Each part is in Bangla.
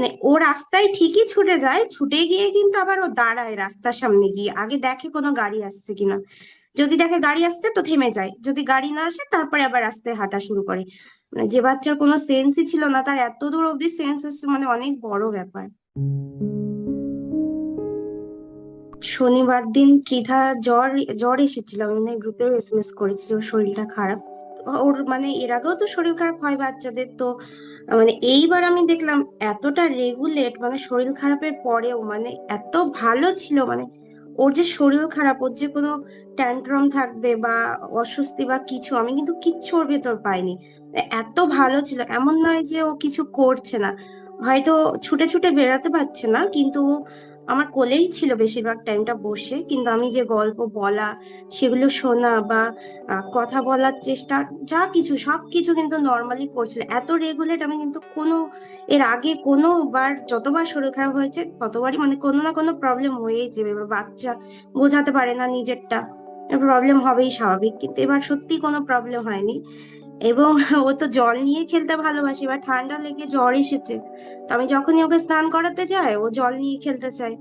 মানে ও রাস্তায় ঠিকই ছুটে যায়, ছুটে গিয়ে কিন্তু আবার ও দাঁড়ায় রাস্তার সামনে গিয়ে, আগে দেখে কোনো গাড়ি আসছে কিনা। যদি দেখে গাড়ি আসছে তো থেমে যায়, যদি গাড়ি না আসে তারপরে আবার রাস্তায় হাঁটা শুরু করে। মানে যে বাচ্চার কোনো সেন্সই ছিল না, তার এত দূর অব্দি সেন্স আসছে, মানে অনেক বড় ব্যাপার। শনিবার দিন ত্রিধা জ্বর জ্বর এসেছিল, আমি মানে গ্রুপে এসএমএস করেছি যে ওর শরীরটা খারাপ। ওর মানে এর আগেও তো শরীর খারাপ হয় বাচ্চাদের, তো মানে এইবার আমি দেখলাম এতটা রেগুলেট, মানে শরীর খারাপের পরেও মানে এত ভালো ছিল। মানে ওর যে শরীর খারাপ, ওর যে কোনো ট্যান্ট্রাম থাকবে বা অস্বস্তি বা কিছু, আমি কিন্তু কিচ্ছু ওর ভেতর পাইনি। এত ভালো ছিল, এমন নয় যে ও কিছু করছে না, হয়তো ছুটে ছুটে বেড়াতে পারছে না, কিন্তু ও আমার কোলেই ছিল বেশিরভাগ টাইমটা বসে। কিন্তু আমি যে গল্প বলা, সেগুলো শোনা বা কথা বলার চেষ্টা, যা কিছু সবকিছু কিন্তু নর্মালি করছিল। এত রেগুলেট আমি কিন্তু কোনো, এর আগে কোনোবার যতবার শরীর খারাপ হয়েছে ততবারই মানে কোনো না কোনো প্রবলেম হয়েই যাবে, এবার বাচ্চা বোঝাতে পারে না নিজেরটা, প্রবলেম হবেই স্বাভাবিক, কিন্তু এবার সত্যি কোনো প্রবলেম হয়নি। এবং ও তো জল নিয়ে খেলতে ভালোবাসে, এবার ঠান্ডা লেগে জ্বর এসেছে, তো আমি যখনই ওকে স্নান করাতে যাই ও জল নিয়ে খেলতে চায়।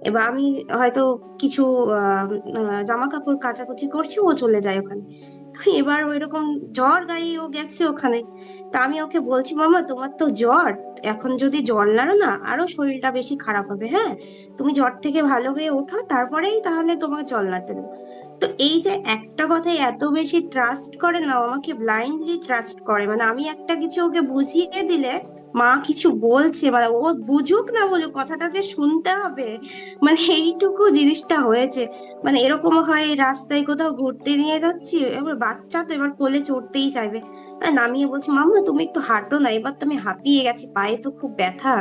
এবার আমি হয়তো কিছু জামা কাপড় কাচাকুচি করছি, ও চলে যায় ওখানে। তো এবার ওইরকম জ্বর গায়ে ও গেছে ওখানে। তা আমি ওকে বলছি, মামা তোমার তো জ্বর, এখন যদি জল নাড়ো না আরো শরীরটা বেশি খারাপ হবে, হ্যাঁ তুমি জ্বর থেকে ভালো হয়ে ওঠো তারপরেই তাহলে তোমাকে জল নাড়তে দেবো। তো এই যে একটা কথাই এত বেশি ট্রাস্ট করে না, ও আমাকে ব্লাইন্ডলি ট্রাস্ট করে। মানে আমি একটা কিছু ওকে বুঝিয়ে দিলে, মা কিছু বলছে মানে ও বুঝুক না বুঝুক কথাটা যে শুনতে হবে, মানে এইটুকু জিনিসটা হয়েছে। মানে এরকম হয় রাস্তায় কোথাও ঘুরতে নিয়ে যাচ্ছি, এবার বাচ্চা তো এবার কোলে চড়তেই চাইবে, নামিয়ে বলছি মাম্মা তুমি একটু হাঁটো না, এবার তো আমি হাঁপিয়ে গেছি, পায়ে তো খুব ব্যথা।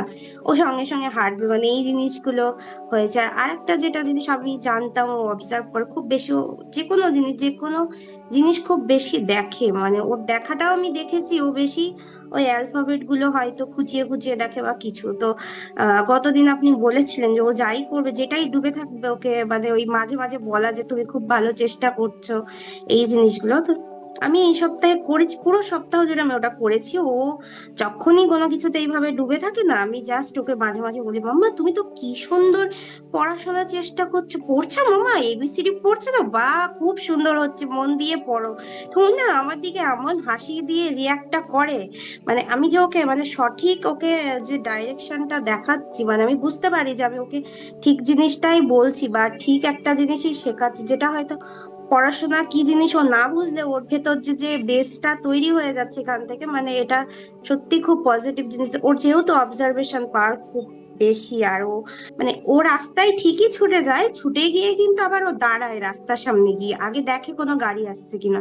ও সঙ্গে সঙ্গে হাঁটবে, মানে এই জিনিসগুলো হয়েছে। আর আরেকটা যেটা জিনিস আমি জানতাম, ও অবজার্ভ করে খুব বেশি, ও যে কোনো জিনিস খুব বেশি দেখে। মানে ওর দেখাটাও আমি দেখেছি, ও বেশি ওই অ্যালফাবেট গুলো হয়তো খুঁচিয়ে খুঁচিয়ে দেখে বা কিছু। তো গতদিন আপনি বলেছিলেন যে ও যাই করবে যেটাই ডুবে থাকবে ওকে মানে ওই মাঝে মাঝে বলা যে তুমি খুব ভালো চেষ্টা করছো, এই জিনিসগুলো। তো আমি এই সপ্তাহে করেছি, পুরো সপ্তাহ জুড়ে আমি ওটা করেছি। ও যখনই কোনো কিছুতে এইভাবে ডুবে থাকে না, আমি জাস্ট ওকে মাঝে মাঝে বলি, মাম্মা তুমি তো কি সুন্দর পড়াশোনার চেষ্টা করছো, পড়ছো মামা এবিসিডি পড়ছো না, বা খুব সুন্দর হচ্ছে, মন দিয়ে পড়ো। তুমি না আমার দিকে এমন হাসি দিয়ে রিয়াক্টটা করে, মানে আমি যে ওকে মানে সঠিক ওকে যে ডাইরেকশনটা দেখাচ্ছি, মানে আমি বুঝতে পারি যে আমি ওকে ঠিক জিনিসটাই বলছি বা ঠিক একটা জিনিসই শেখাচ্ছি, যেটা হয়তো পড়াশোনা কি জিনিস ও না বুঝলে ওর ভেতর যে যে বেসটা তৈরি হয়ে যাচ্ছে এখান থেকে, মানে এটা সত্যি খুব পজিটিভ জিনিস। ওর যেহেতু অবজারভেশন পাওয়ার খুব বেশি, আর ও মানে ও রাস্তায় ঠিকই ছুটে যায়, ছুটে গিয়ে কিন্তু আবার ও দাঁড়ায় রাস্তার সামনে গিয়ে, আগে দেখে কোনো গাড়ি আসছে কিনা।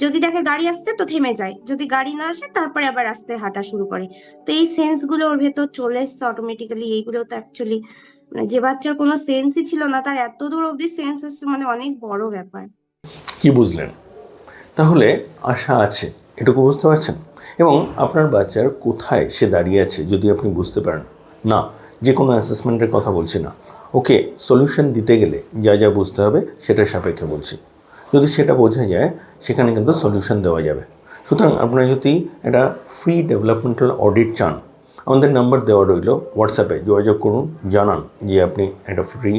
যদি দেখে গাড়ি আসছে তো থেমে যায়, যদি গাড়ি না আসে তারপরে আবার রাস্তায় হাঁটা শুরু করে। তো এই সেন্স গুলো ওর ভেতর চলে এসছে অটোমেটিক্যালি। এইগুলো তো অ্যাকচুয়ালি মানে যে বাচ্চার কোনো সেন্সই ছিল না, তার এত দূর অব্দি সেন্স আসছে, মানে অনেক বড় ব্যাপার। কি বুঝলেন? তাহলে আশা আছে, এটুকু বুঝতে পারছেন? এবং আপনার বাচ্চার কোথায় সে দাঁড়িয়ে আছে যদি আপনি বুঝতে পারেন, না যে কোনো অ্যাসেসমেন্টের কথা বলছি না, ওকে সলিউশন দিতে গেলে যা যা বুঝতে হবে সেটার সাপেক্ষে বলছি। যদি সেটা বোঝা যায় সেখানে কিন্তু সলিউশন দেওয়া যাবে। সুতরাং আপনারা যদি একটা ফ্রি ডেভেলপমেন্টাল অডিট চান, আমাদের নাম্বার দেওয়া রইল, হোয়াটসঅ্যাপে যোগাযোগ করুন, জানান যে আপনি একটা ফ্রি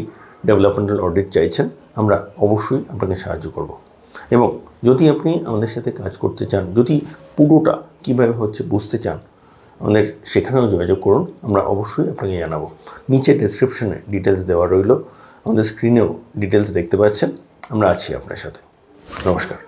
ডেভেলপমেন্টাল অডিট চাইছেন, আমরা অবশ্যই আপনাকে সাহায্য করব। এবং যদি আপনি আমাদের সাথে কাজ করতে চান, যদি পুরোটা কীভাবে হচ্ছে বুঝতে চান, আমাদের সেখানেও যোগাযোগ করুন, আমরা অবশ্যই আপনাকে জানাবো। নিচে ডেসক্রিপশনে ডিটেলস দেওয়া রইল, আমাদের স্ক্রিনেও ডিটেলস দেখতে পাচ্ছেন। আমরা আছি আপনার সাথে। নমস্কার।